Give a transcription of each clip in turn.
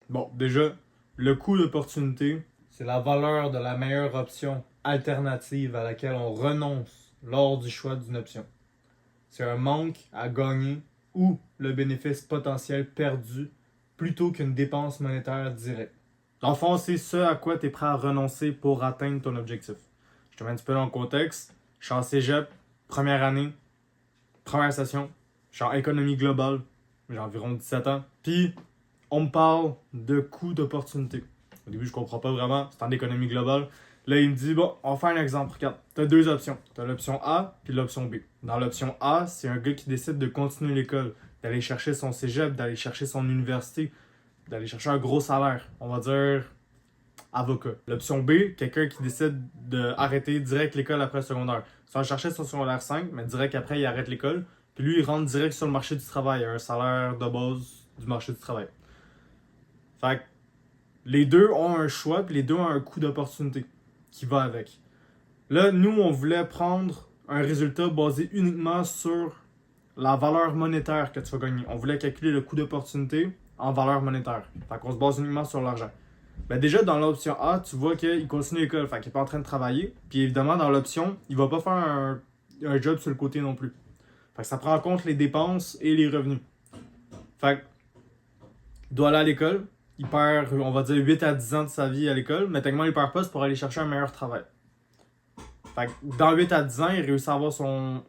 Bon, déjà, le coût d'opportunité, c'est la valeur de la meilleure option alternative à laquelle on renonce lors du choix d'une option. C'est un manque à gagner ou le bénéfice potentiel perdu plutôt qu'une dépense monétaire directe. Dans le fond, c'est ce à quoi tu es prêt à renoncer pour atteindre ton objectif. Je te mets un petit peu dans le contexte. Je suis en cégep, première année, première session. Je suis en économie globale, j'ai environ 17 ans. Puis, on me parle de coût d'opportunité. Au début, je comprends pas vraiment, c'est en économie globale. Là, il me dit, bon, on va faire un exemple. Regarde, tu as deux options. Tu as l'option A puis l'option B. Dans l'option A, c'est un gars qui décide de continuer l'école, d'aller chercher son cégep, d'aller chercher son université, d'aller chercher un gros salaire. On va dire avocat. L'option B, quelqu'un qui décide d'arrêter direct l'école après le secondaire. Ça va chercher son secondaire 5, mais direct après, il arrête l'école. Puis lui, il rentre direct sur le marché du travail, à un salaire de base du marché du travail. Fait que les deux ont un choix, puis les deux ont un coût d'opportunité qui va avec. Là, nous, on voulait prendre un résultat basé uniquement sur la valeur monétaire que tu vas gagner. On voulait calculer le coût d'opportunité en valeur monétaire. Fait qu'on se base uniquement sur l'argent. Ben déjà, dans l'option A, tu vois qu'il continue l'école, fait qu'il n'est pas en train de travailler. Puis évidemment, dans l'option, il va pas faire un job sur le côté non plus. Fait que ça prend en compte les dépenses et les revenus. Fait que, il doit aller à l'école. Il perd, on va dire, 8 à 10 ans de sa vie à l'école, mais techniquement, il perd pas, c'est pour aller chercher un meilleur travail. Fait que dans 8 à 10 ans, il réussit à avoir son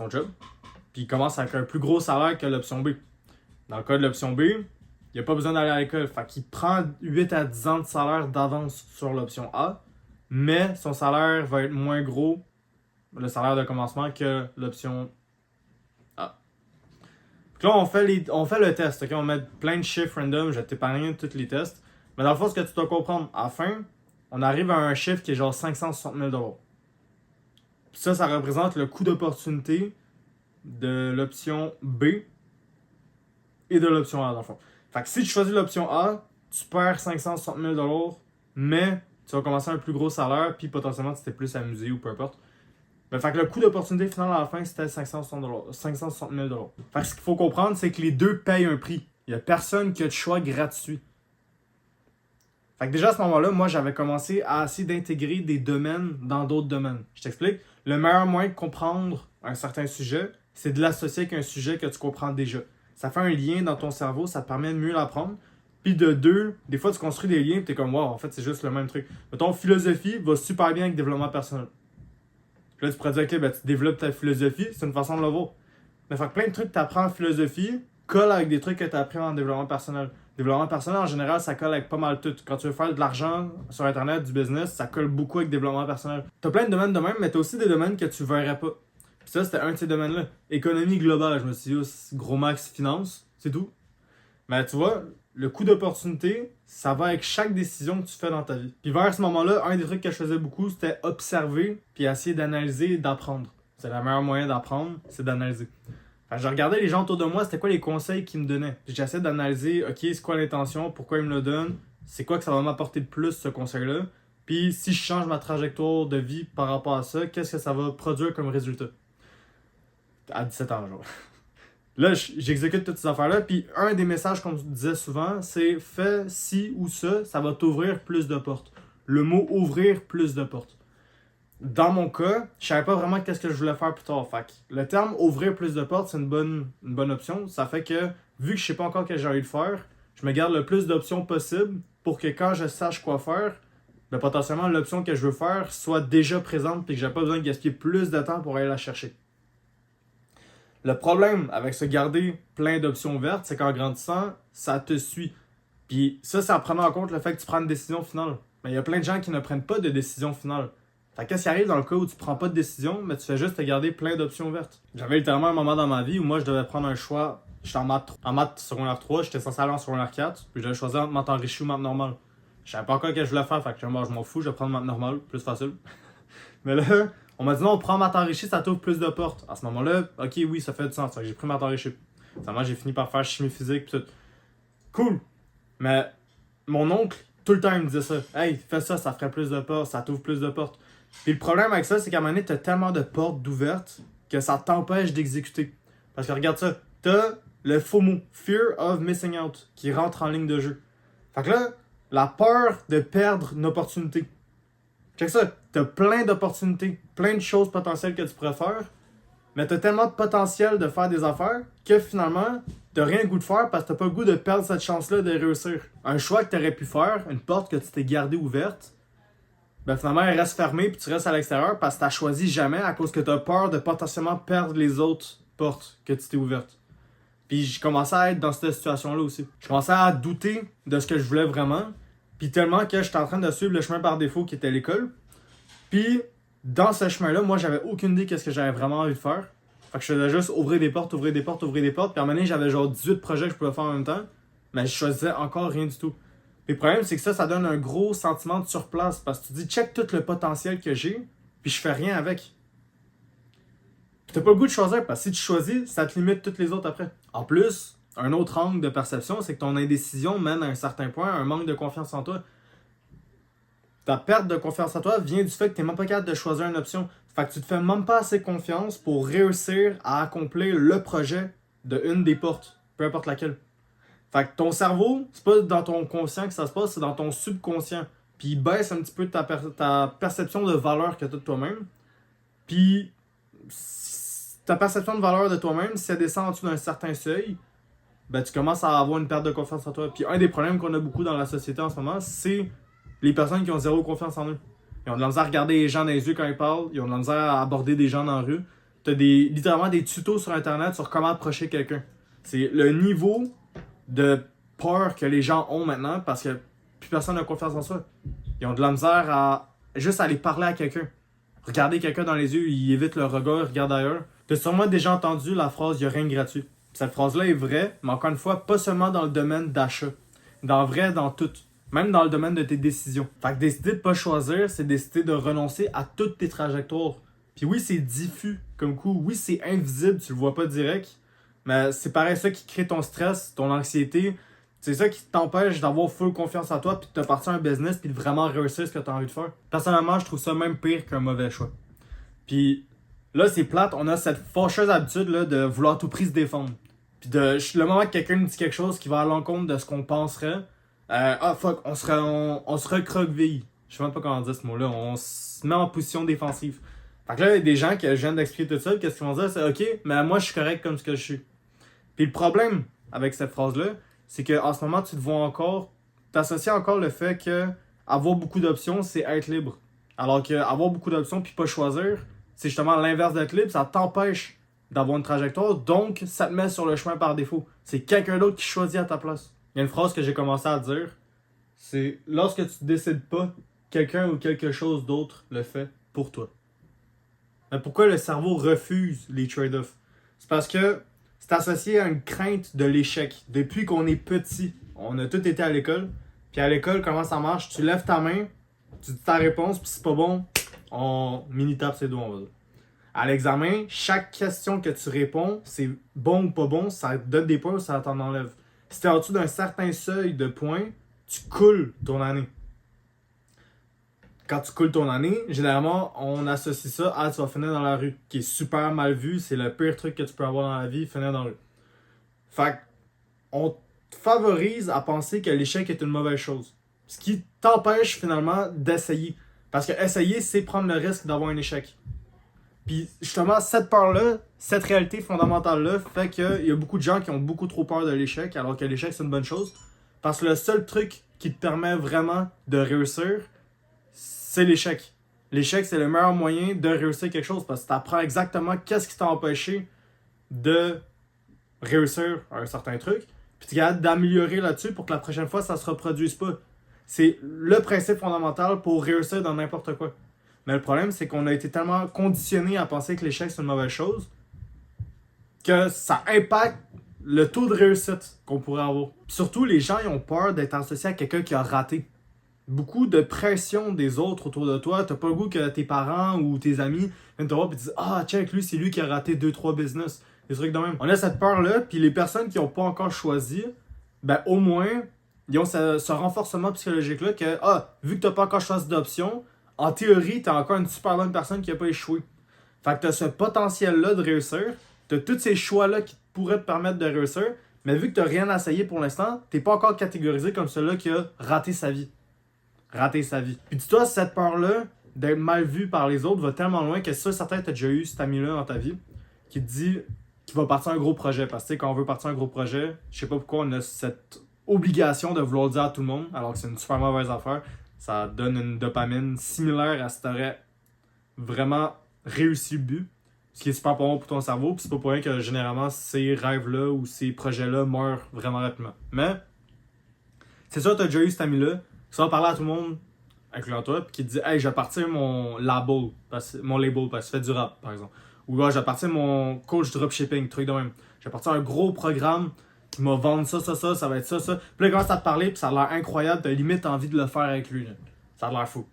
job. Puis il commence avec un plus gros salaire que l'option B. Dans le cas de l'option B, il n'a pas besoin d'aller à l'école. Fait qu'il prend 8 à 10 ans de salaire d'avance sur l'option A, mais son salaire va être moins gros, le salaire de commencement, que l'option A. Donc là, on fait le test. Okay? On met plein de chiffres random. Je vais t'épargner tous les tests. Mais dans le fond, ce que tu dois comprendre, à la fin, on arrive à un chiffre qui est genre 560 000 $. Puis ça représente le coût d'opportunité de l'option B et de l'option A, dans le fond. Fait que si tu choisis l'option A, tu perds 560 000 $, mais tu vas commencer un plus gros salaire, puis potentiellement tu t'es plus amusé ou peu importe. Mais fait que le coût d'opportunité final à la fin, c'était 560 000 $. Fait que ce qu'il faut comprendre, c'est que les deux payent un prix. Il n'y a personne qui a de choix gratuit. Fait que déjà à ce moment-là, moi j'avais commencé à essayer d'intégrer des domaines dans d'autres domaines. Je t'explique. Le meilleur moyen de comprendre un certain sujet, c'est de l'associer avec un sujet que tu comprends déjà. Ça fait un lien dans ton cerveau, ça te permet de mieux l'apprendre. Puis de deux, des fois tu construis des liens et t'es comme wow, en fait c'est juste le même truc. Mettons, philosophie va super bien avec développement personnel. Puis là tu pourrais dire, ok, ben, tu développes ta philosophie, c'est une façon de le voir. Mais fait que plein de trucs que tu apprends en philosophie collent avec des trucs que tu as appris en développement personnel. Développement personnel, en général, ça colle avec pas mal tout. Quand tu veux faire de l'argent sur Internet, du business, ça colle beaucoup avec développement personnel. T'as plein de domaines de même, mais t'as aussi des domaines que tu verrais pas. Puis ça, c'était un de ces domaines-là. Économie globale, je me suis dit, gros max finance, c'est tout. Mais tu vois, le coût d'opportunité, ça va avec chaque décision que tu fais dans ta vie. Puis vers ce moment-là, un des trucs que je faisais beaucoup, c'était observer, puis essayer d'analyser et d'apprendre. C'est le meilleur moyen d'apprendre, c'est d'analyser. Je regardais les gens autour de moi, c'était quoi les conseils qu'ils me donnaient. Puis j'essaie d'analyser, ok, c'est quoi l'intention, pourquoi ils me le donnent, c'est quoi que ça va m'apporter de plus ce conseil-là. Puis si je change ma trajectoire de vie par rapport à ça, qu'est-ce que ça va produire comme résultat. À 17 ans, genre. Là, j'exécute toutes ces affaires-là, puis un des messages qu'on me disait souvent, c'est fais ci ou ça va t'ouvrir plus de portes. Le mot ouvrir plus de portes. Dans mon cas, je savais pas vraiment qu'est-ce que je voulais faire plus tard. Fait que le terme ouvrir plus de portes, c'est une bonne option. Ça fait que, vu que je sais pas encore qu'est-ce que j'ai envie de faire, je me garde le plus d'options possible pour que quand je sache quoi faire, ben potentiellement l'option que je veux faire soit déjà présente et que j'ai pas besoin de gaspiller plus de temps pour aller la chercher. Le problème avec se garder plein d'options vertes, c'est qu'en grandissant, ça te suit. Puis ça en prenant en compte le fait que tu prends une décision finale. Mais il y a plein de gens qui ne prennent pas de décision finale. Fait qu'est-ce qui arrive dans le cas où tu prends pas de décision, mais tu fais juste te garder plein d'options vertes? J'avais littéralement un moment dans ma vie où moi je devais prendre un choix. J'étais en maths secondaire 3, j'étais censé aller en secondaire 4, puis je devais choisir entre maths enrichie ou maths normale. Je savais pas encore ce que je voulais faire, fait que moi je m'en fous, je vais prendre maths normale, plus facile. Mais là, on m'a dit non, on prend maths enrichie, ça t'ouvre plus de portes. À ce moment-là, ok, oui, ça fait du sens, fait que j'ai pris maths enrichie. Finalement, j'ai fini par faire chimie physique, pis tout. Cool! Mais mon oncle, tout le temps, il me disait ça. Hey, fais ça, ça ferait plus de portes, ça t'ouvre plus de portes. Puis le problème avec ça, c'est qu'à un moment donné, t'as tellement de portes d'ouvertes que ça t'empêche d'exécuter. Parce que regarde ça, t'as le FOMO, Fear of Missing Out, qui rentre en ligne de jeu. Fait que là, la peur de perdre une opportunité. Check ça, t'as plein d'opportunités, plein de choses potentielles que tu pourrais faire, mais t'as tellement de potentiel de faire des affaires que finalement, t'as rien le goût de faire parce que t'as pas le goût de perdre cette chance-là de réussir. Un choix que t'aurais pu faire, une porte que tu t'es gardée ouverte, ben finalement elle reste fermée puis tu restes à l'extérieur parce que t'as choisi jamais à cause que t'as peur de potentiellement perdre les autres portes que tu t'es ouvertes. Puis j'ai commencé à être dans cette situation-là aussi. Je commençais à douter de ce que je voulais vraiment, puis tellement que j'étais en train de suivre le chemin par défaut qui était l'école. Puis dans ce chemin-là, moi j'avais aucune idée de ce que j'avais vraiment envie de faire. Fait que je faisais juste ouvrir des portes, ouvrir des portes, ouvrir des portes. Puis à un moment donné, j'avais genre 18 projets que je pouvais faire en même temps. Mais je choisissais encore rien du tout. Puis le problème, c'est que ça donne un gros sentiment de surplace. Parce que tu dis, check tout le potentiel que j'ai, puis je fais rien avec. Puis t'as pas le goût de choisir, parce que si tu choisis, ça te limite toutes les autres après. En plus, un autre angle de perception, c'est que ton indécision mène à un certain point, à un manque de confiance en toi. Ta perte de confiance en toi vient du fait que t'es même pas capable de choisir une option. Fait que tu te fais même pas assez confiance pour réussir à accomplir le projet de une des portes, peu importe laquelle. Fait que ton cerveau, c'est pas dans ton conscient que ça se passe, c'est dans ton subconscient. Puis il baisse un petit peu ta perception de valeur que tu as de toi-même. Puis ta perception de valeur de toi-même, si elle descend en dessous d'un certain seuil, ben tu commences à avoir une perte de confiance en toi. Puis un des problèmes qu'on a beaucoup dans la société en ce moment, c'est les personnes qui ont zéro confiance en eux. Ils ont de la misère à regarder les gens dans les yeux quand ils parlent. Ils ont de la misère à aborder des gens dans la rue. Tu as littéralement des tutos sur Internet sur comment approcher quelqu'un. C'est le niveau de peur que les gens ont maintenant parce que plus personne n'a confiance en soi. Ils ont de la misère à juste aller parler à quelqu'un. Regarder quelqu'un dans les yeux, ils évitent le regard, ils regardent ailleurs. Tu as sûrement déjà entendu la phrase « il n'y a rien de gratuit ». Cette phrase-là est vraie, mais encore une fois, pas seulement dans le domaine d'achat. Dans tout. Même dans le domaine de tes décisions. Fait que décider de pas choisir, c'est décider de renoncer à toutes tes trajectoires. Puis oui, c'est diffus comme coup. Oui, c'est invisible, tu le vois pas direct. Mais c'est pareil ça qui crée ton stress, ton anxiété. C'est ça qui t'empêche d'avoir full confiance en toi puis de te partir un business puis de vraiment réussir ce que tu as envie de faire. Personnellement, je trouve ça même pire qu'un mauvais choix. Puis là, c'est plate, on a cette fâcheuse habitude là, de vouloir à tout prix se défendre. Puis le moment que quelqu'un nous dit quelque chose qui va à l'encontre de ce qu'on penserait, on se recroqueville. Je sais même pas comment dire ce mot-là. On se met en position défensive. Fait que là, il y a des gens qui viennent d'expliquer tout ça, qu'est-ce qu'ils vont dire? C'est OK, mais moi, je suis correct comme ce que je suis. Puis le problème avec cette phrase-là, c'est qu'en ce moment, tu te vois encore, t'associes encore le fait que avoir beaucoup d'options, c'est être libre. Alors que avoir beaucoup d'options puis pas choisir, c'est justement l'inverse d'être libre, ça t'empêche d'avoir une trajectoire, donc ça te met sur le chemin par défaut. C'est quelqu'un d'autre qui choisit à ta place. Il y a une phrase que j'ai commencé à dire, c'est lorsque tu décides pas, quelqu'un ou quelque chose d'autre le fait pour toi. Mais pourquoi le cerveau refuse les trade-offs? C'est parce que c'est associé à une crainte de l'échec. Depuis qu'on est petit, on a tous été à l'école, puis à l'école, comment ça marche? Tu lèves ta main, tu dis ta réponse, puis si c'est pas bon, on mini-tape ses doigts, on va dire. À l'examen, chaque question que tu réponds, c'est bon ou pas bon, ça te donne des points ou ça t'en enlève. Si t'es en dessous d'un certain seuil de points, tu coules ton année. Quand tu coules ton année, généralement, on associe ça à tu vas finir dans la rue, qui est super mal vu, c'est le pire truc que tu peux avoir dans la vie, finir dans la rue. Fait on te favorise à penser que l'échec est une mauvaise chose. Ce qui t'empêche finalement d'essayer. Parce que essayer, c'est prendre le risque d'avoir un échec. Puis justement, cette peur-là, cette réalité fondamentale-là, fait qu'il y a beaucoup de gens qui ont beaucoup trop peur de l'échec, alors que l'échec, c'est une bonne chose. Parce que le seul truc qui te permet vraiment de réussir, c'est l'échec. L'échec, c'est le meilleur moyen de réussir quelque chose parce que tu apprends exactement qu'est-ce qui t'a empêché de réussir un certain truc, puis tu es capable d'améliorer là-dessus pour que la prochaine fois, ça se reproduise pas. C'est le principe fondamental pour réussir dans n'importe quoi. Mais le problème, c'est qu'on a été tellement conditionné à penser que l'échec, c'est une mauvaise chose que ça impacte le taux de réussite qu'on pourrait avoir. Puis surtout, les gens ils ont peur d'être associés à quelqu'un qui a raté. Beaucoup de pression des autres autour de toi. T'as pas le goût que tes parents ou tes amis viennent te voir et te disent « Ah, check, lui, c'est lui qui a raté 2-3 business. » Des trucs de même. On a cette peur-là, puis les personnes qui n'ont pas encore choisi, ben au moins, ils ont ce renforcement psychologique-là que « Ah, vu que t'as pas encore choisi d'option, en théorie, t'es encore une super bonne personne qui a pas échoué. » Fait que t'as ce potentiel-là de réussir, Tu as tous ces choix-là qui pourraient te permettre de réussir, mais vu que tu n'as rien essayé pour l'instant, tu n'es pas encore catégorisé comme celui-là qui a raté sa vie. Raté sa vie. Puis dis-toi, cette peur-là d'être mal vu par les autres va tellement loin que ça, certains, tu as déjà eu cet ami-là dans ta vie qui te dit qu'il va partir un gros projet. Parce que quand on veut partir un gros projet, je sais pas pourquoi on a cette obligation de vouloir le dire à tout le monde, alors que c'est une super mauvaise affaire. Ça donne une dopamine similaire à si t'aurais vraiment réussi le but. Ce qui est super bon pour ton cerveau, puis c'est pas pour rien que généralement ces rêves-là ou ces projets-là meurent vraiment rapidement. Mais, c'est sûr, t'as déjà eu cet ami-là, qui va parler à tout le monde, incluant toi, puis qui te dit « Hey, je vais partir mon label, parce que tu fais du rap, par exemple. » Ou « Je vais partir mon coach dropshipping, truc de même. Je vais partir un gros programme qui m'a vendu ça va être ça. » Puis là, il commence à te parler, puis ça a l'air incroyable, t'as limite envie de le faire avec lui. Là. Ça a l'air fou.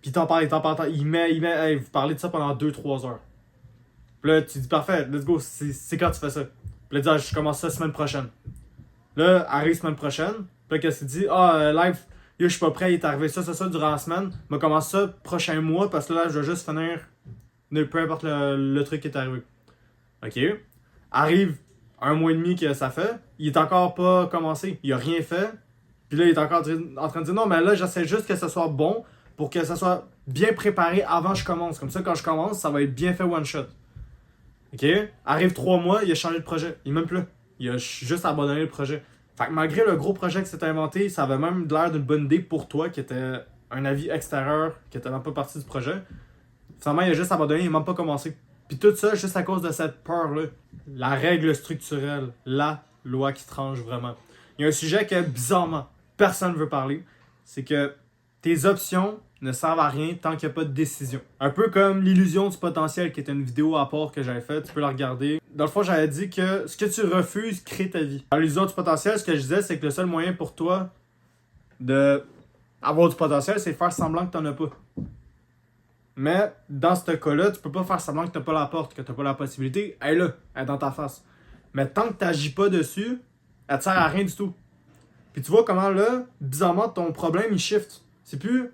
Puis il t'en parle, il met, hey, vous parlez de ça pendant 2-3 heures. Puis là, tu dis, parfait, let's go, c'est quand tu fais ça? Puis là, tu dis, je commence ça semaine prochaine. Là, arrive semaine prochaine. Puis là, qu'est-ce qu'il dit? Live, yo, je suis pas prêt, il est arrivé ça durant la semaine. Je commence ça prochain mois parce que là, je vais juste finir peu importe le truc qui est arrivé. Ok. Arrive un mois et demi que ça fait, il est encore pas commencé. Il a rien fait. Puis là, il est encore en train de dire, non, mais là, j'essaie juste que ce soit bon pour que ça soit bien préparé avant que je commence. Comme ça, quand je commence, ça va être bien fait one shot. OK? Arrive 3 mois, il a changé de projet. Il est même plus là. Il a juste abandonné le projet. Fait que malgré le gros projet que s'était inventé, ça avait même l'air d'une bonne idée pour toi, qui était un avis extérieur, qui était même pas partie du projet. Finalement, il a juste abandonné, il n'a même pas commencé. Puis tout ça, juste à cause de cette peur-là. La règle structurelle, la loi qui tranche vraiment. Il y a un sujet que, bizarrement, personne ne veut parler. C'est que tes options ne servent à rien tant qu'il n'y a pas de décision. Un peu comme l'illusion du potentiel, qui est une vidéo à part que j'avais faite, tu peux la regarder. Dans le fond, j'avais dit que ce que tu refuses crée ta vie. Dans l'illusion du potentiel, ce que je disais, c'est que le seul moyen pour toi d'avoir du potentiel, c'est faire semblant que tu n'en as pas. Mais dans ce cas-là, tu peux pas faire semblant que tu n'as pas la porte, que tu n'as pas la possibilité. Elle est là, elle est dans ta face. Mais tant que tu n'agis pas dessus, elle te sert à rien du tout. Puis tu vois comment là, bizarrement, ton problème il shift. C'est plus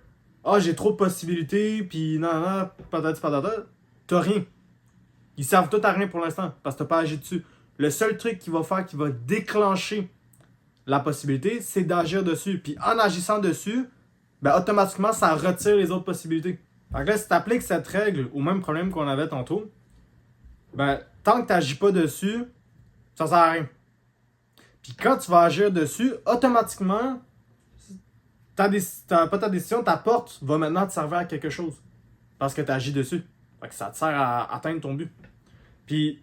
j'ai trop de possibilités, puis non, patati patata. T'as rien. Ils servent tout à rien pour l'instant, parce que t'as pas agi dessus. Le seul truc qui va déclencher la possibilité, c'est d'agir dessus. Puis en agissant dessus, ben automatiquement, ça retire les autres possibilités. Fait que là, si t'appliques cette règle au même problème qu'on avait tantôt, ben tant que t'agis pas dessus, ça sert à rien. Puis quand tu vas agir dessus, automatiquement, ta décision, ta porte va maintenant te servir à quelque chose. Parce que tu agis dessus. Fait que ça te sert à atteindre ton but. Puis,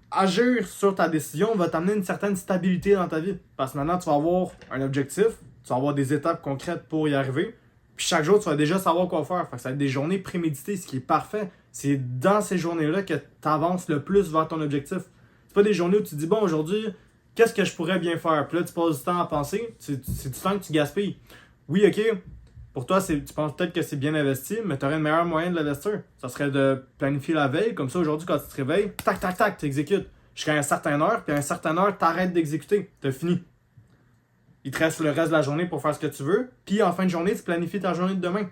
agir sur ta décision va t'amener une certaine stabilité dans ta vie. Parce que maintenant, tu vas avoir un objectif, tu vas avoir des étapes concrètes pour y arriver. Puis chaque jour, tu vas déjà savoir quoi faire. Fait que ça va être des journées préméditées, ce qui est parfait. C'est dans ces journées-là que tu avances le plus vers ton objectif. C'est pas des journées où tu te dis, bon, aujourd'hui, qu'est-ce que je pourrais bien faire? Puis là, tu passes du temps à penser. C'est du temps que tu gaspilles. Oui, ok. Pour toi, tu penses peut-être que c'est bien investi, mais tu aurais un meilleur moyen de l'investir. Ça serait de planifier la veille. Comme ça, aujourd'hui, quand tu te réveilles, tac, tu exécutes. Jusqu'à une certaine heure, puis à une certaine heure, tu arrêtes d'exécuter. Tu as fini. Il te reste le reste de la journée pour faire ce que tu veux. Puis en fin de journée, tu planifies ta journée de demain.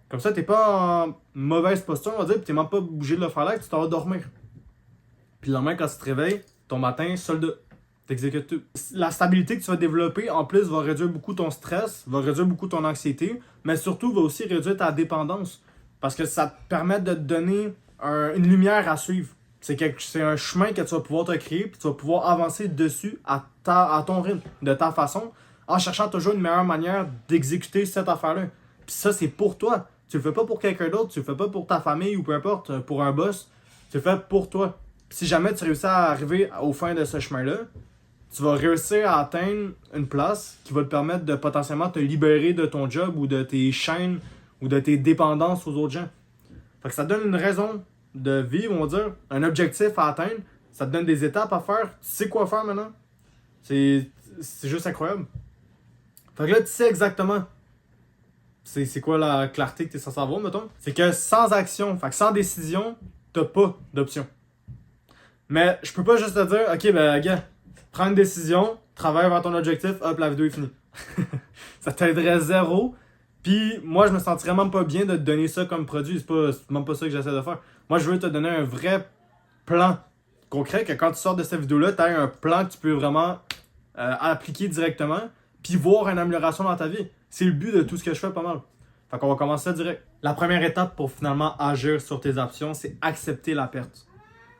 Comme ça, tu n'es pas en mauvaise posture, on va dire, puis tu n'es même pas obligé de le faire là, tu t'en vas dormir. Puis le lendemain, quand tu te réveilles, ton matin, soldat. T'exécutes tout. La stabilité que tu vas développer, en plus, va réduire beaucoup ton stress, va réduire beaucoup ton anxiété, mais surtout va aussi réduire ta dépendance. Parce que ça te permet de te donner une lumière à suivre. C'est un chemin que tu vas pouvoir te créer, puis tu vas pouvoir avancer dessus à ton rythme, de ta façon, en cherchant toujours une meilleure manière d'exécuter cette affaire-là. Puis ça, c'est pour toi. Tu le fais pas pour quelqu'un d'autre, tu le fais pas pour ta famille ou peu importe, pour un boss. Tu le fais pour toi. Puis si jamais tu réussis à arriver au fin de ce chemin-là, tu vas réussir à atteindre une place qui va te permettre de potentiellement te libérer de ton job ou de tes chaînes ou de tes dépendances aux autres gens. Fait que ça te donne une raison de vivre, on va dire, un objectif à atteindre. Ça te donne des étapes à faire. Tu sais quoi faire maintenant. C'est juste incroyable. Fait que là, tu sais exactement c'est quoi la clarté que tu es censé avoir, mettons. C'est que sans action, fait que sans décision, t'as pas d'option. Mais je peux pas juste te dire, ok, ben, gars, prends une décision, travaille vers ton objectif, hop, la vidéo est finie. Ça t'aiderait zéro. Puis moi, je me sentirais même pas bien de te donner ça comme produit. C'est même pas ça que j'essaie de faire. Moi, je veux te donner un vrai plan concret, que quand tu sors de cette vidéo-là, tu as un plan que tu peux vraiment appliquer directement, puis voir une amélioration dans ta vie. C'est le but de tout ce que je fais pas mal. Fait qu'on va commencer ça direct. La première étape pour finalement agir sur tes options, c'est accepter la perte.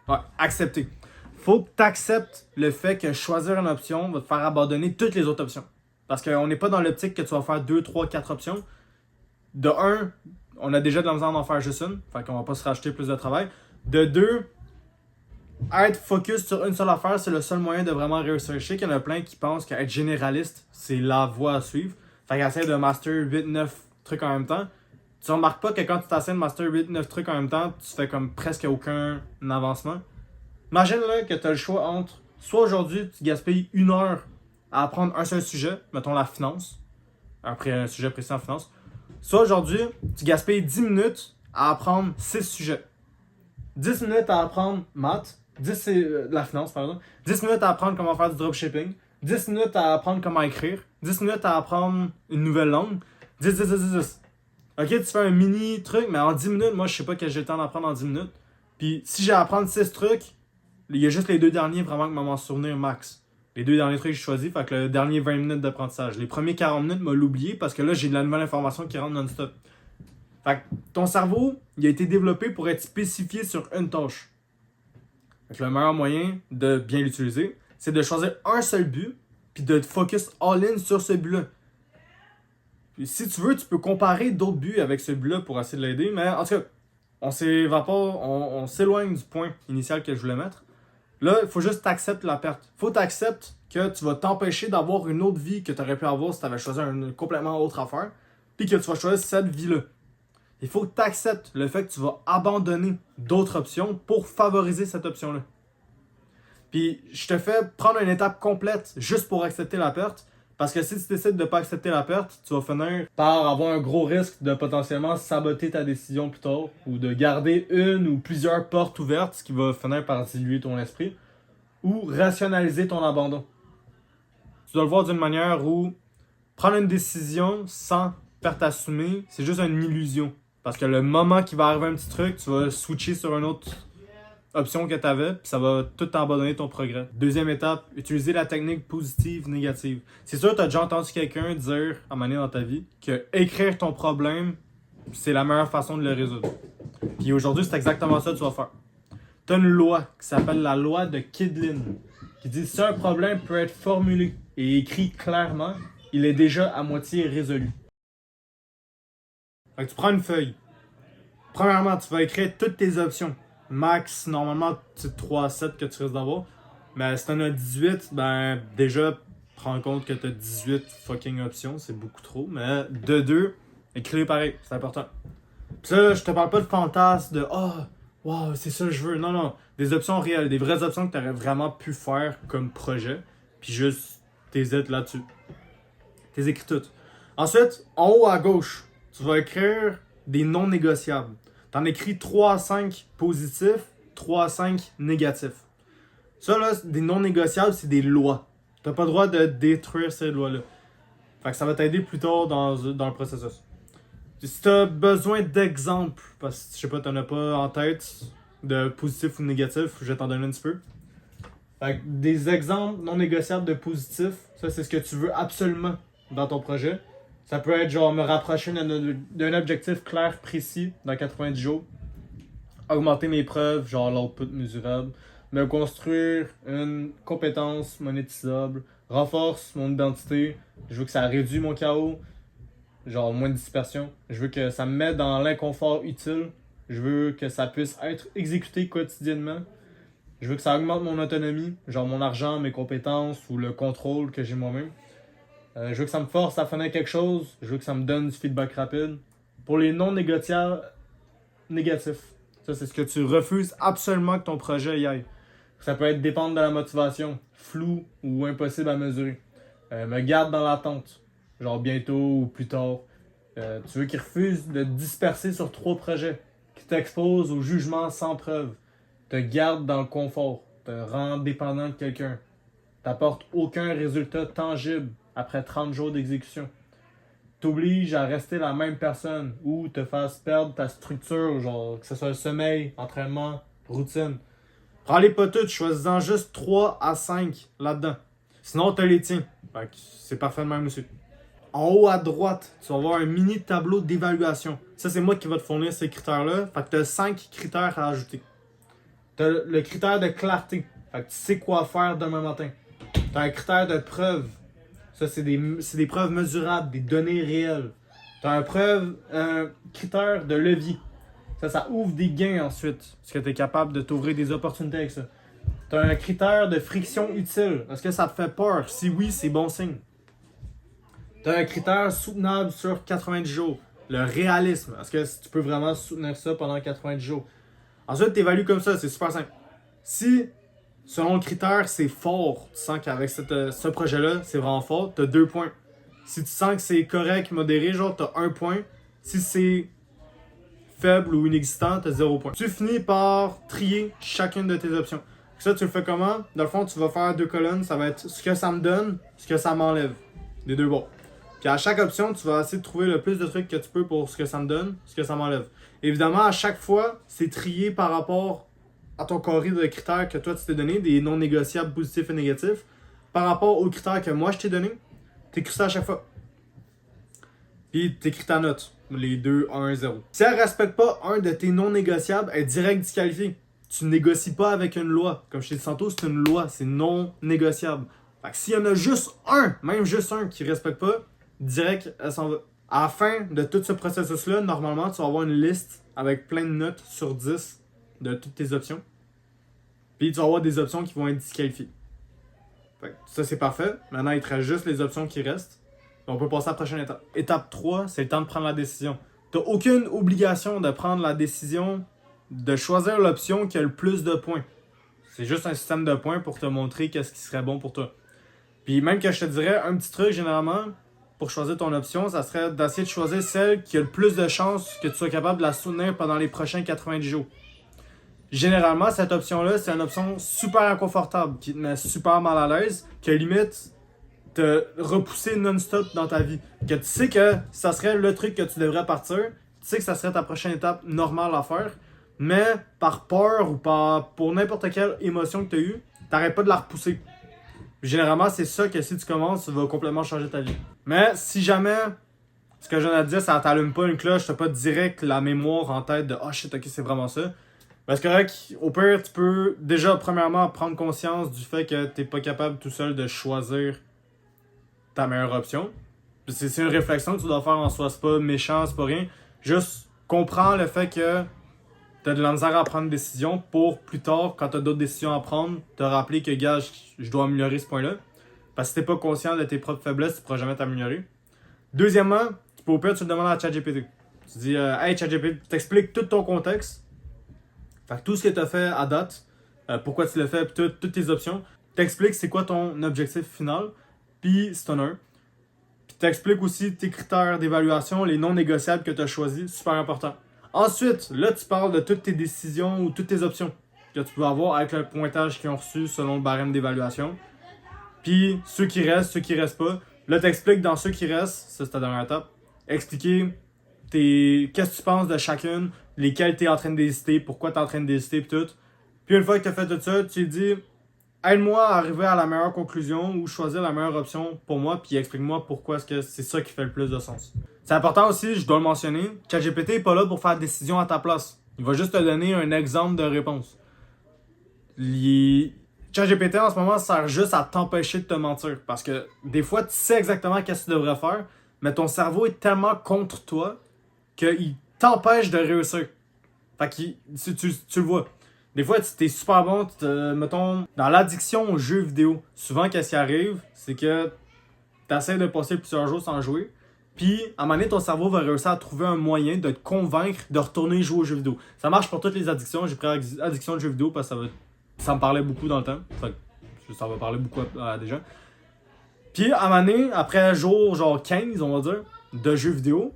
Ouais, accepter. Faut que tu acceptes le fait que choisir une option va te faire abandonner toutes les autres options. Parce qu'on n'est pas dans l'optique que tu vas faire 2, 3, 4 options. De 1, on a déjà de la misère d'en faire juste une. Fait qu'on va pas se racheter plus de travail. De 2, être focus sur une seule affaire, c'est le seul moyen de vraiment réussir. Je sais qu'il y en a plein qui pensent qu'être généraliste, c'est la voie à suivre. Fait qu'ils essaient de master 8-9 trucs en même temps. Tu remarques pas que quand tu t'essaies de master 8-9 trucs en même temps, tu fais comme presque aucun avancement. Imagine là que tu as le choix entre soit aujourd'hui tu gaspilles 1 heure à apprendre un seul sujet, mettons la finance, après un sujet précis en finance, soit aujourd'hui tu gaspilles 10 minutes à apprendre 6 sujets. 10 minutes à apprendre maths, 10 c'est la finance pardon, 10 minutes à apprendre comment faire du dropshipping, 10 minutes à apprendre comment écrire, 10 minutes à apprendre une nouvelle langue, 10, 10, 10, 10. Ok, tu fais un mini truc, mais en 10 minutes, moi je sais pas que j'ai le temps d'apprendre en 10 minutes. Puis si j'ai à apprendre 6 trucs, il y a juste les 2 derniers vraiment que m'en souvenir max. Les 2 derniers trucs que j'ai choisis, fait que le dernier 20 minutes d'apprentissage. Les premiers 40 minutes, m'a l'oublié parce que là j'ai de la nouvelle information qui rentre non-stop. Fait que ton cerveau, il a été développé pour être spécifié sur une tâche. Fait que le meilleur moyen de bien l'utiliser, c'est de choisir un seul but, puis de te focus all-in sur ce but-là. Puis si tu veux, tu peux comparer d'autres buts avec ce but-là pour essayer de l'aider, mais en tout cas, on s'éloigne du point initial que je voulais mettre. Là, il faut juste t'accepter la perte. Faut t'accepter que tu vas t'empêcher d'avoir une autre vie que tu aurais pu avoir si tu avais choisi une complètement autre affaire, puis que tu vas choisir cette vie-là. Il faut que tu acceptes le fait que tu vas abandonner d'autres options pour favoriser cette option-là. Puis, je te fais prendre une étape complète juste pour accepter la perte. Parce que si tu décides de ne pas accepter la perte, tu vas finir par avoir un gros risque de potentiellement saboter ta décision plus tard ou de garder une ou plusieurs portes ouvertes, ce qui va finir par diluer ton esprit ou rationaliser ton abandon. Tu dois le voir d'une manière où prendre une décision sans perte assumée, c'est juste une illusion. Parce que le moment qu'il va arriver un petit truc, tu vas switcher sur une autre option que tu avais, puis ça va tout abandonner ton progrès. Deuxième étape, utiliser la technique positive-négative. C'est sûr, tu as déjà entendu quelqu'un dire, à un moment donné dans ta vie, que écrire ton problème, c'est la meilleure façon de le résoudre. Puis aujourd'hui, c'est exactement ça que tu vas faire. Tu as une loi qui s'appelle la loi de Kydlin, qui dit si un problème peut être formulé et écrit clairement, il est déjà à moitié résolu. Fait que tu prends une feuille. Premièrement, tu vas écrire toutes tes options. Max, normalement, c'est 3 à 7 que tu risques d'avoir. Mais si t'en as 18, ben déjà, prends en compte que t'as 18 fucking options. C'est beaucoup trop. Mais de 2, écris pareil. C'est important. Pis ça, je te parle pas de fantasme, de wow, c'est ça que je veux. Non, non. Des options réelles. Des vraies options que t'aurais vraiment pu faire comme projet. Puis juste, t'hésites là-dessus. T'es écris toutes. Ensuite, en haut à gauche, tu vas écrire des non négociables. T'en écris 3 à 5 positifs, 3 à 5 négatifs. Ça, là, des non négociables, c'est des lois. T'as pas le droit de détruire ces lois-là. Fait que ça va t'aider plus tard dans le processus. Si t'as besoin d'exemples, parce que je sais pas, t'en as pas en tête de positif ou négatif, je vais t'en donner un petit peu. Fait que des exemples non négociables de positifs, ça c'est ce que tu veux absolument dans ton projet. Ça peut être genre me rapprocher d'un objectif clair, précis dans 90 jours. Augmenter mes preuves, genre l'output mesurable. Me construire une compétence monétisable. Renforce mon identité. Je veux que ça réduise mon chaos. Genre moins de dispersion. Je veux que ça me mette dans l'inconfort utile. Je veux que ça puisse être exécuté quotidiennement. Je veux que ça augmente mon autonomie. Genre mon argent, mes compétences ou le contrôle que j'ai moi-même. Je veux que ça me force à finir quelque chose. Je veux que ça me donne du feedback rapide. Pour les non négociables, négatifs. Ça, c'est ce que tu refuses absolument que ton projet y aille. Ça peut être dépendre de la motivation, flou ou impossible à mesurer. Me garde dans l'attente, genre bientôt ou plus tard. Tu veux qu'il refuse de te disperser sur 3 projets, qui t'expose au jugement sans preuve, te garde dans le confort, te rend dépendant de quelqu'un, t'apporte aucun résultat tangible après 30 jours d'exécution, t'oblige à rester la même personne ou te fasse perdre ta structure, genre que ce soit le sommeil, entraînement, routine. Prends-les pas toutes, choisis-en juste 3 à 5 là-dedans. Sinon, tu les tiens. Fait que c'est parfait de même aussi. En haut à droite, tu vas voir un mini tableau d'évaluation. Ça, c'est moi qui va te fournir ces critères-là. Fait que tu as 5 critères à ajouter. Tu as le critère de clarté. Fait que tu sais quoi faire demain matin. Tu as un critère de preuve. Ça, c'est des preuves mesurables, des données réelles. Tu as un critère de levier. Ça ouvre des gains ensuite. Parce que tu es capable de t'ouvrir des opportunités avec ça. Tu as un critère de friction utile. Est-ce que ça te fait peur? Si oui, c'est bon signe. Tu as un critère soutenable sur 90 jours. Le réalisme. Est-ce que tu peux vraiment soutenir ça pendant 90 jours? Ensuite, tu évalues comme ça. C'est super simple. Si, selon le critère, c'est fort, tu sens qu'avec ce projet-là, c'est vraiment fort, tu as 2 points. Si tu sens que c'est correct, modéré, genre, tu as 1 point. Si c'est faible ou inexistant, tu as 0 point. Tu finis par trier chacune de tes options. Ça, tu le fais comment? Dans le fond, tu vas faire 2 colonnes. Ça va être ce que ça me donne, ce que ça m'enlève. Des deux bords. Puis à chaque option, tu vas essayer de trouver le plus de trucs que tu peux pour ce que ça me donne, ce que ça m'enlève. Évidemment, à chaque fois, c'est trié par rapport à ton carré de critères que toi tu t'es donné, des non négociables positifs et négatifs, par rapport aux critères que moi je t'ai donné, t'écris ça à chaque fois. Puis t'écris ta note, les 2, 1, 0. Si elle ne respecte pas un de tes non négociables, elle est direct disqualifiée. Tu ne négocies pas avec une loi. Comme je t'ai dit tantôt, c'est une loi, c'est non négociable. Fait que s'il y en a juste un, même juste un, qui ne respecte pas, direct, elle s'en va. À la fin de tout ce processus-là, normalement, tu vas avoir une liste avec plein de notes sur 10 de toutes tes options. Puis tu vas avoir des options qui vont être disqualifiées. Fait que ça, c'est parfait. Maintenant, il te reste juste les options qui restent. On peut passer à la prochaine étape. Étape 3, c'est le temps de prendre la décision. Tu n'as aucune obligation de prendre la décision de choisir l'option qui a le plus de points. C'est juste un système de points pour te montrer qu'est-ce qui serait bon pour toi. Puis même que je te dirais, un petit truc généralement, pour choisir ton option, ça serait d'essayer de choisir celle qui a le plus de chances que tu sois capable de la soutenir pendant les prochains 90 jours. Généralement, cette option-là, c'est une option super inconfortable, qui te met super mal à l'aise, qui limite te repousser non-stop dans ta vie. Que tu sais que ça serait le truc que tu devrais partir, tu sais que ça serait ta prochaine étape normale à faire, mais par peur ou pour n'importe quelle émotion que tu as eue, t'arrêtes pas de la repousser. Généralement, c'est ça que si tu commences, ça va complètement changer ta vie. Mais si jamais, ce que je viens de dire, ça t'allume pas une cloche, t'as pas direct la mémoire en tête de « Oh shit, ok, c'est vraiment ça », ben c'est correct, au pire, tu peux déjà, premièrement, prendre conscience du fait que t'es pas capable tout seul de choisir ta meilleure option. C'est une réflexion que tu dois faire en soi, c'est pas méchant, c'est pas rien. Juste comprends le fait que t'as de la misère à prendre une décision pour plus tard, quand t'as d'autres décisions à prendre, te rappeler que, gars, je dois améliorer ce point-là. Parce que si t'es pas conscient de tes propres faiblesses, tu pourras jamais t'améliorer. Deuxièmement, tu peux au pire, tu le demandes à ChatGPT. Tu dis, hey ChatGPT, t'expliques tout ton contexte. Fait que tout ce que tu as fait à date, pourquoi tu l'as fait, puis toutes tes options. T'expliques c'est quoi ton objectif final, puis c'est un. Puis t'expliques aussi tes critères d'évaluation, les non négociables que tu as choisis, super important. Ensuite, là tu parles de toutes tes décisions ou toutes tes options que tu peux avoir avec le pointage qu'ils ont reçu selon le barème d'évaluation. Puis ceux qui restent pas. Là t'expliques dans ceux qui restent, ça c'est ta dernière étape, expliquer qu'est-ce que tu penses de chacune, lesquelles tu es en train d'hésiter, pourquoi tu es en train d'hésiter, puis tout. Puis une fois que tu as fait tout ça, tu lui dis aide-moi à arriver à la meilleure conclusion ou choisir la meilleure option pour moi, puis explique-moi pourquoi est-ce que c'est ça qui fait le plus de sens. C'est important aussi, je dois le mentionner, ChatGPT n'est pas là pour faire des décisions à ta place. Il va juste te donner un exemple de réponse. ChatGPT en ce moment sert juste à t'empêcher de te mentir. Parce que des fois, tu sais exactement qu'est-ce que tu devrais faire, mais ton cerveau est tellement contre toi qu'il t'empêche de réussir. Fait que tu le vois. Des fois, tu es super bon, mettons, dans l'addiction aux jeux vidéo. Souvent, qu'est-ce qui arrive, c'est que tu essaies de passer plusieurs jours sans jouer. Puis, à un moment donné, ton cerveau va réussir à trouver un moyen de te convaincre de retourner jouer aux jeux vidéo. Ça marche pour toutes les addictions. J'ai pris addiction de jeux vidéo parce que ça me parlait beaucoup dans le temps. Fait que ça va parler beaucoup à des gens. Puis, à un moment donné, après jour genre 15, on va dire, de jeux vidéo,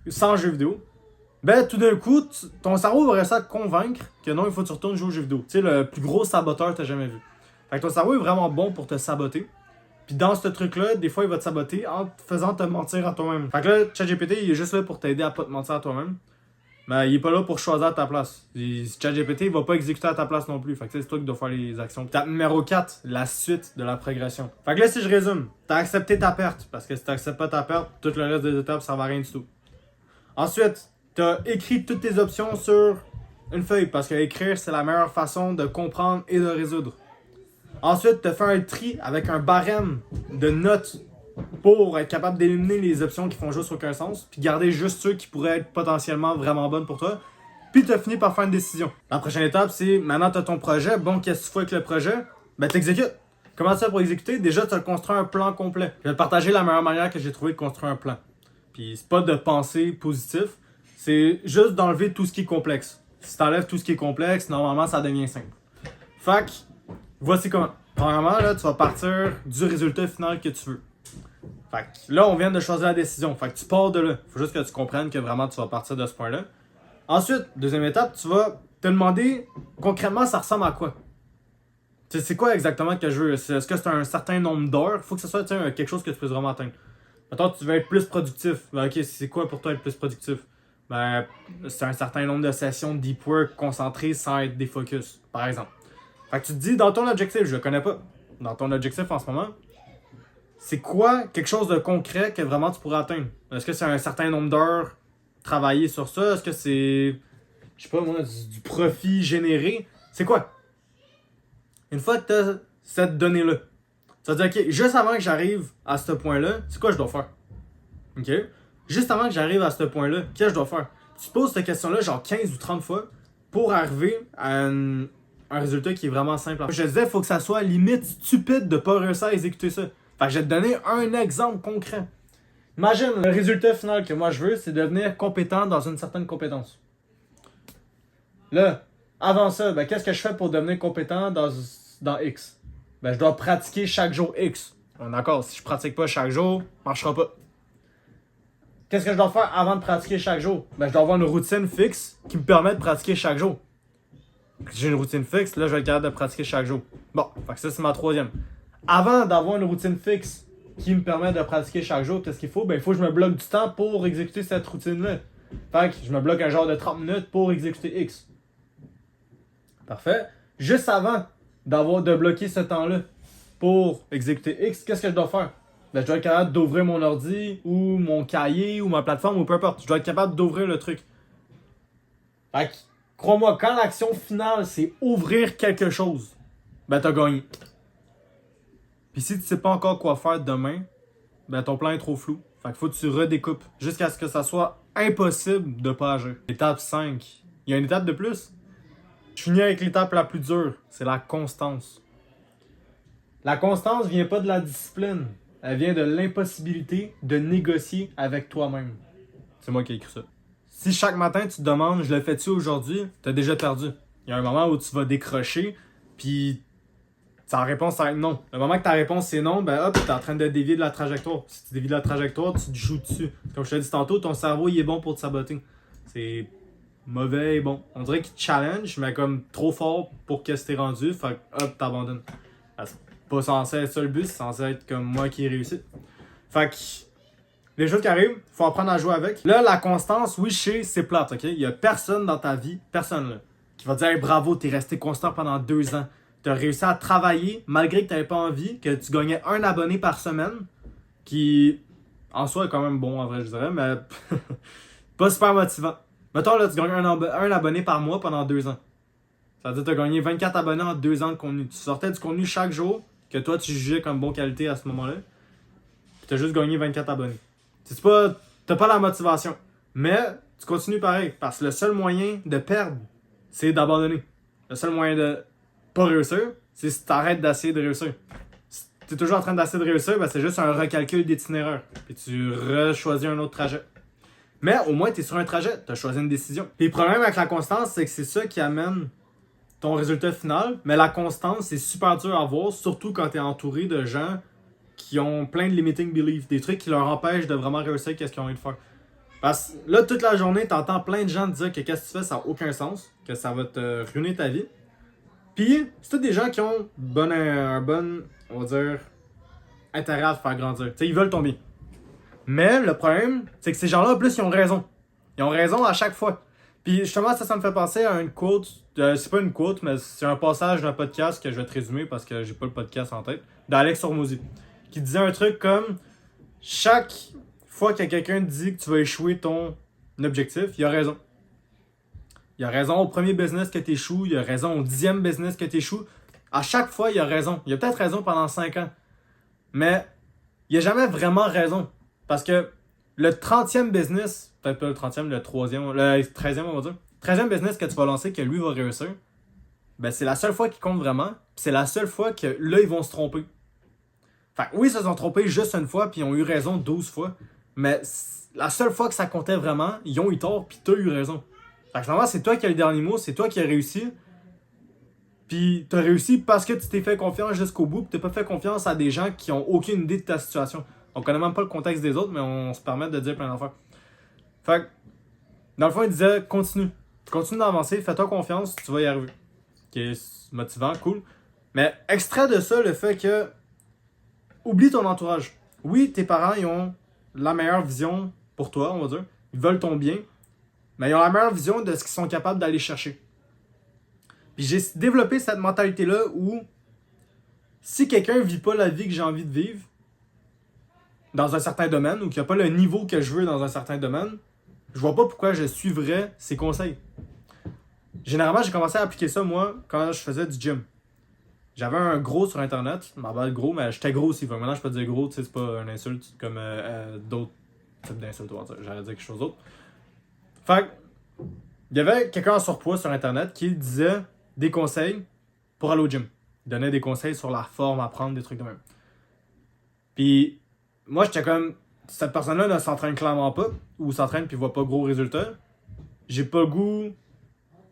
sans jeux vidéo, ben tout d'un coup, ton cerveau va réussir à te convaincre que non, il faut que tu retournes jouer aux jeux vidéo. Tu sais, le plus gros saboteur que tu as jamais vu. Fait que ton cerveau est vraiment bon pour te saboter. Puis dans ce truc-là, des fois, il va te saboter en te faisant te mentir à toi-même. Fait que là, ChatGPT, il est juste là pour t'aider à pas te mentir à toi-même. Mais il est pas là pour choisir à ta place. ChatGPT, il va pas exécuter à ta place non plus. Fait que c'est toi qui dois faire les actions. Étape numéro 4, la suite de la progression. Fait que là, si je résume, t'as accepté ta perte. Parce que si t'acceptes pas ta perte, tout le reste des étapes, ça va à rien du tout. Ensuite, t'as écrit toutes tes options sur une feuille. Parce que écrire, c'est la meilleure façon de comprendre et de résoudre. Ensuite, t'as fait un tri avec un barème de notes pour être capable d'éliminer les options qui font juste aucun sens, puis garder juste ceux qui pourraient être potentiellement vraiment bonnes pour toi, puis t'as fini par faire une décision. La prochaine étape, c'est maintenant t'as ton projet, bon, qu'est-ce que tu fais avec le projet? Ben t'exécutes. Comment tu fais pour exécuter? Déjà, tu as construit un plan complet. Je vais te partager la meilleure manière que j'ai trouvé de construire un plan. Puis c'est pas de penser positif, c'est juste d'enlever tout ce qui est complexe. Si t'enlèves tout ce qui est complexe, normalement, ça devient simple. Fait que, voici comment. Premièrement, là, tu vas partir du résultat final que tu veux. Fait que là, on vient de choisir la décision. Fait que tu pars de là. Faut juste que tu comprennes que vraiment tu vas partir de ce point-là. Ensuite, deuxième étape, tu vas te demander concrètement ça ressemble à quoi. C'est quoi exactement que je veux? Est-ce que c'est un certain nombre d'heures? Faut que ce soit quelque chose que tu puisses vraiment atteindre. Maintenant, tu veux être plus productif. Ben, ok, c'est quoi pour toi être plus productif? Ben, c'est un certain nombre de sessions de deep work concentrées sans être des focus, par exemple. Fait que tu te dis, dans ton objectif, je le connais pas. Dans ton objectif en ce moment, c'est quoi quelque chose de concret que vraiment tu pourrais atteindre? Est-ce que c'est un certain nombre d'heures travaillées sur ça? Est-ce que c'est, je sais pas moi, du profit généré? C'est quoi? Une fois que tu as cette donnée-là, tu vas dire, ok, juste avant que j'arrive à ce point-là, c'est quoi je dois faire? Ok? Juste avant que j'arrive à ce point-là, qu'est-ce que je dois faire? Tu te poses cette question-là genre 15 ou 30 fois pour arriver à un résultat qui est vraiment simple. Je te disais, il faut que ça soit limite stupide de pas réussir à exécuter ça. Fait que je vais te donner un exemple concret. Imagine, le résultat final que moi je veux, c'est devenir compétent dans une certaine compétence. Là, avant ça, ben, qu'est-ce que je fais pour devenir compétent dans X? Ben, je dois pratiquer chaque jour X. D'accord, si je pratique pas chaque jour, ça marchera pas. Qu'est-ce que je dois faire avant de pratiquer chaque jour? Ben, je dois avoir une routine fixe qui me permet de pratiquer chaque jour. Si j'ai une routine fixe, là, je vais être capable de pratiquer chaque jour. Bon, fait que ça, c'est ma troisième. Avant d'avoir une routine fixe qui me permet de pratiquer chaque jour, qu'est-ce qu'il faut? Ben, il faut que je me bloque du temps pour exécuter cette routine-là. Fait que je me bloque un genre de 30 minutes pour exécuter X. Parfait. Juste avant de bloquer ce temps-là pour exécuter X, qu'est-ce que je dois faire? Ben, je dois être capable d'ouvrir mon ordi ou mon cahier ou ma plateforme ou peu importe. Je dois être capable d'ouvrir le truc. Fait que, crois-moi, quand l'action finale, c'est ouvrir quelque chose, ben, t'as gagné. Puis si tu sais pas encore quoi faire demain, ben ton plan est trop flou. Fait qu'il faut que tu redécoupes jusqu'à ce que ça soit impossible de pas agir. Étape 5. Il y a une étape de plus. Je finis avec l'étape la plus dure. C'est la constance. La constance vient pas de la discipline. Elle vient de l'impossibilité de négocier avec toi-même. C'est moi qui ai écrit ça. Si chaque matin tu te demandes, je le fais-tu aujourd'hui, t'as déjà perdu. Il y a un moment où tu vas décrocher, puis ta réponse va être non. Le moment que ta réponse c'est non, ben hop, t'es en train de dévier de la trajectoire. Si tu dévies de la trajectoire, tu te joues dessus. Comme je te l'ai dit tantôt, ton cerveau il est bon pour te saboter. C'est mauvais et bon. On dirait qu'il te challenge, mais comme trop fort pour que t'es rendu, fait que hop, t'abandonnes. C'est pas censé être ça le but, c'est censé être comme moi qui ai réussi. Fait que les choses qui arrivent, faut apprendre à jouer avec. Là, la constance, oui, je sais, c'est plate, ok? Il y a personne dans ta vie, personne là, qui va dire hey, bravo, t'es resté constant pendant 2 ans. T'as réussi à travailler malgré que t'avais pas envie, que tu gagnais un abonné par semaine, qui en soi est quand même bon en vrai, je dirais, mais pas super motivant. Mettons là, tu gagnes un abonné par mois pendant 2 ans. Ça veut dire que t'as gagné 24 abonnés en 2 ans de contenu. Tu sortais du contenu chaque jour, que toi tu jugeais comme bonne qualité à ce moment-là, puis t'as juste gagné 24 abonnés. T'as pas la motivation. Mais tu continues pareil, parce que le seul moyen de perdre, c'est d'abandonner. Le seul moyen de pas réussir, c'est si t'arrêtes d'essayer de réussir. Si t'es toujours en train d'essayer de réussir, ben c'est juste un recalcul d'itinéraire. Puis tu rechoisis un autre trajet. Mais au moins, t'es sur un trajet, t'as choisi une décision. Puis le problème avec la constance, c'est que c'est ça qui amène ton résultat final. Mais la constance, c'est super dur à voir, surtout quand t'es entouré de gens qui ont plein de limiting beliefs, des trucs qui leur empêchent de vraiment réussir qu'est-ce qu'ils ont envie de faire. Parce que là, toute la journée, t'entends plein de gens te dire que qu'est-ce que tu fais, ça n'a aucun sens, que ça va te ruiner ta vie. Puis, c'est tous des gens qui ont un bon, on va dire, intérêt à te faire grandir. T'sais, ils veulent ton bien. Mais le problème, c'est que ces gens-là, en plus, ils ont raison. Ils ont raison à chaque fois. Puis justement, ça me fait penser à une quote. C'est pas une quote, mais c'est un passage d'un podcast que je vais te résumer parce que j'ai pas le podcast en tête. D'Alex Hormozy. Qui disait un truc comme chaque fois que quelqu'un te dit que tu vas échouer ton objectif, il a raison. Il a raison au premier business que tu échoues, il a raison au 10e business que tu échoues. À chaque fois, il a raison. Il a peut-être raison pendant 5 ans. Mais il a jamais vraiment raison. Parce que le 30e business, peut-être pas le 30e, le 3e, le 13e, on va dire. 13e business que tu vas lancer, que lui va réussir, ben c'est la seule fois qui compte vraiment. Puis c'est la seule fois que là, ils vont se tromper. Fait que oui, ils se sont trompés juste une fois, puis ils ont eu raison 12 fois. Mais la seule fois que ça comptait vraiment, ils ont eu tort, puis t'as eu raison. Fait que finalement, c'est toi qui as le dernier mot, c'est toi qui as réussi. Puis t'as réussi parce que tu t'es fait confiance jusqu'au bout, puis t'as pas fait confiance à des gens qui ont aucune idée de ta situation. On connaît même pas le contexte des autres, mais on se permet de dire plein d'affaires. Fait que, dans le fond, il disait continue. Continue d'avancer, fais-toi confiance, tu vas y arriver. Qui est motivant, cool. Mais extrait de ça, le fait que oublie ton entourage. Oui, tes parents, ils ont la meilleure vision pour toi, on va dire. Ils veulent ton bien, mais ils ont la meilleure vision de ce qu'ils sont capables d'aller chercher. Puis j'ai développé cette mentalité-là où si quelqu'un vit pas la vie que j'ai envie de vivre dans un certain domaine ou qu'il n'a pas le niveau que je veux dans un certain domaine, je vois pas pourquoi je suivrais ses conseils. Généralement, j'ai commencé à appliquer ça, moi, quand je faisais du gym. J'avais un gros sur Internet, ma balle gros, mais j'étais gros aussi. Maintenant, je peux dire gros, tu sais, c'est pas une insulte comme d'autres types d'insultes. J'allais dire quelque chose d'autre. Fait que, il y avait quelqu'un en surpoids sur Internet qui disait des conseils pour aller au gym. Il donnait des conseils sur la forme à prendre, des trucs de même. Puis, moi, j'étais comme, cette personne-là ne s'entraîne clairement pas, ou s'entraîne puis voit pas gros résultats. J'ai pas le goût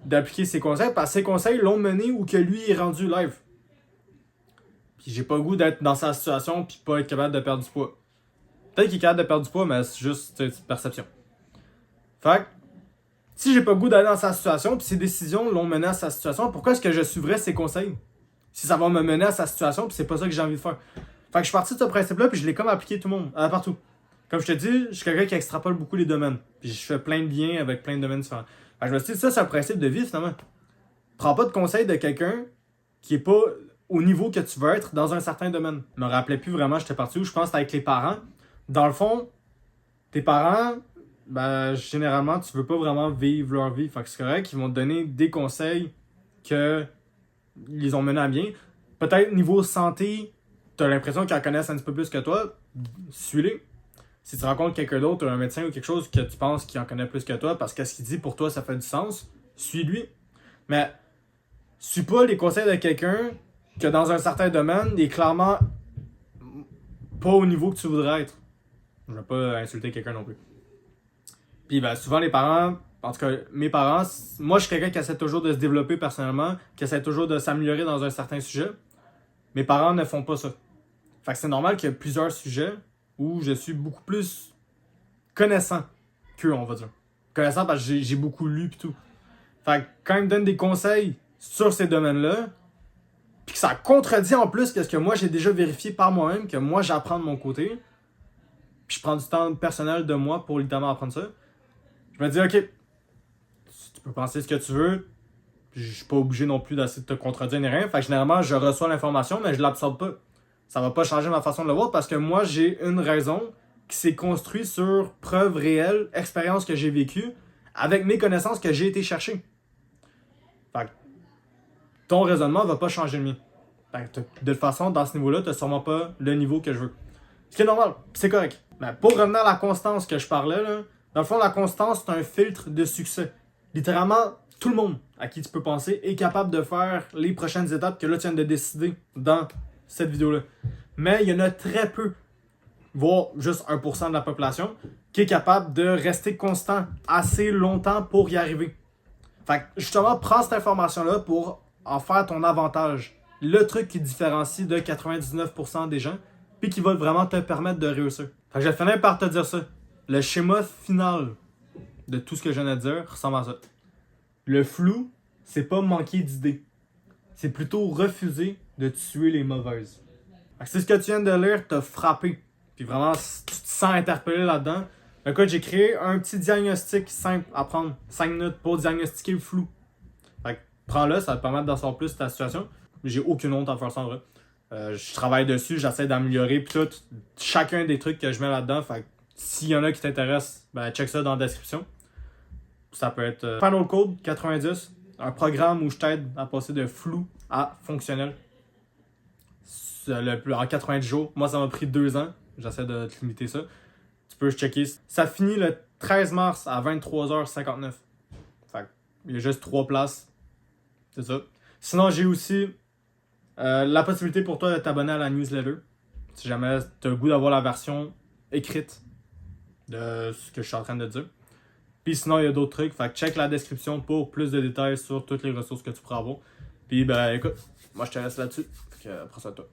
d'appliquer ses conseils, parce que ses conseils l'ont mené où que lui est rendu live. Puis j'ai pas le goût d'être dans sa situation puis pas être capable de perdre du poids. Peut-être qu'il est capable de perdre du poids, mais c'est juste une perception. Fait que, si j'ai pas le goût d'aller dans sa situation puis ses décisions l'ont mené à sa situation, pourquoi est-ce que je suivrais ses conseils? Si ça va me mener à sa situation puis c'est pas ça que j'ai envie de faire. Fait que je suis parti de ce principe-là puis je l'ai comme appliqué tout le monde, partout. Comme je te dis, je suis quelqu'un qui extrapole beaucoup les domaines. Puis je fais plein de liens avec plein de domaines différents. Fait que je me suis dit, ça c'est un principe de vie finalement. Prends pas de conseils de quelqu'un qui est pas au niveau que tu veux être dans un certain domaine. Je me rappelais plus vraiment, j'étais parti où, je pense que c'était avec les parents. Dans le fond, tes parents, ben, généralement, tu veux pas vraiment vivre leur vie. Fait que c'est correct, ils vont te donner des conseils que ils les ont menés à bien. Peut-être niveau santé, tu as l'impression qu'ils en connaissent un petit peu plus que toi, suis-les. Si tu rencontres quelqu'un d'autre, un médecin ou quelque chose que tu penses qu'il en connaît plus que toi, parce que ce qu'il dit pour toi, ça fait du sens, suis-lui. Mais suis pas les conseils de quelqu'un que dans un certain domaine, il est clairement pas au niveau que tu voudrais être. Je vais pas insulter quelqu'un non plus. Puis ben, souvent les parents, en tout cas mes parents, moi je suis quelqu'un qui essaie toujours de se développer personnellement, qui essaie toujours de s'améliorer dans un certain sujet. Mes parents ne font pas ça. Fait que c'est normal qu'il y ait plusieurs sujets où je suis beaucoup plus connaissant qu'eux, on va dire. Connaissant parce que j'ai beaucoup lu pis tout. Fait que quand ils me donnent des conseils sur ces domaines-là, puis que ça contredit en plus ce que moi j'ai déjà vérifié par moi-même, que moi j'apprends de mon côté, puis je prends du temps personnel de moi pour littéralement apprendre ça, je me dis ok, tu peux penser ce que tu veux, puis je suis pas obligé non plus d'essayer de te contredire ni rien, fait que généralement je reçois l'information mais je l'absorbe pas. Ça va pas changer ma façon de le voir parce que moi j'ai une raison qui s'est construite sur preuves réelles, expériences que j'ai vécues, avec mes connaissances que j'ai été chercher. Fait que ton raisonnement va pas changer le mien. De toute façon, dans ce niveau-là, tu n'as sûrement pas le niveau que je veux. Ce qui est normal, c'est correct. Mais pour revenir à la constance que je parlais, là, dans le fond, la constance, c'est un filtre de succès. Littéralement, tout le monde à qui tu peux penser est capable de faire les prochaines étapes que là, tu viens de décider dans cette vidéo-là. Mais il y en a très peu, voire juste 1% de la population, qui est capable de rester constant assez longtemps pour y arriver. Fait que justement, prends cette information-là pour en faire ton avantage. Le truc qui différencie de 99% des gens, puis qui va vraiment te permettre de réussir. Fait que je vais finir par te dire ça. Le schéma final de tout ce que je viens de dire ressemble à ça. Le flou, c'est pas manquer d'idées. C'est plutôt refuser de tuer les mauvaises. Fait que si ce que tu viens de lire t'a frappé, puis vraiment tu te sens interpellé là-dedans, Écoute, j'ai créé un petit diagnostic simple à prendre 5 minutes pour diagnostiquer le flou. Fait que prends-le, ça va te permettre d'en savoir plus sur ta situation. J'ai aucune honte à faire ça en vrai. Je travaille dessus, j'essaie d'améliorer pis tout. Chacun des trucs que je mets là-dedans. Fait que s'il y en a qui t'intéressent, ben check ça dans la description. Ça peut être Final Code 90, un programme où je t'aide à passer de flou à fonctionnel. En 90 jours. Moi, ça m'a pris 2 ans. J'essaie de te limiter ça. Tu peux checker. Ça finit le 13 mars à 23h59. Fait que, il y a juste 3 places. C'est ça. Sinon, j'ai aussi la possibilité pour toi de t'abonner à la newsletter. Si jamais tu as le goût d'avoir la version écrite de ce que je suis en train de dire. Puis sinon, il y a d'autres trucs. Fait que check la description pour plus de détails sur toutes les ressources que tu pourras avoir. Puis ben écoute, moi je te laisse là-dessus. Fait que prends ça à toi.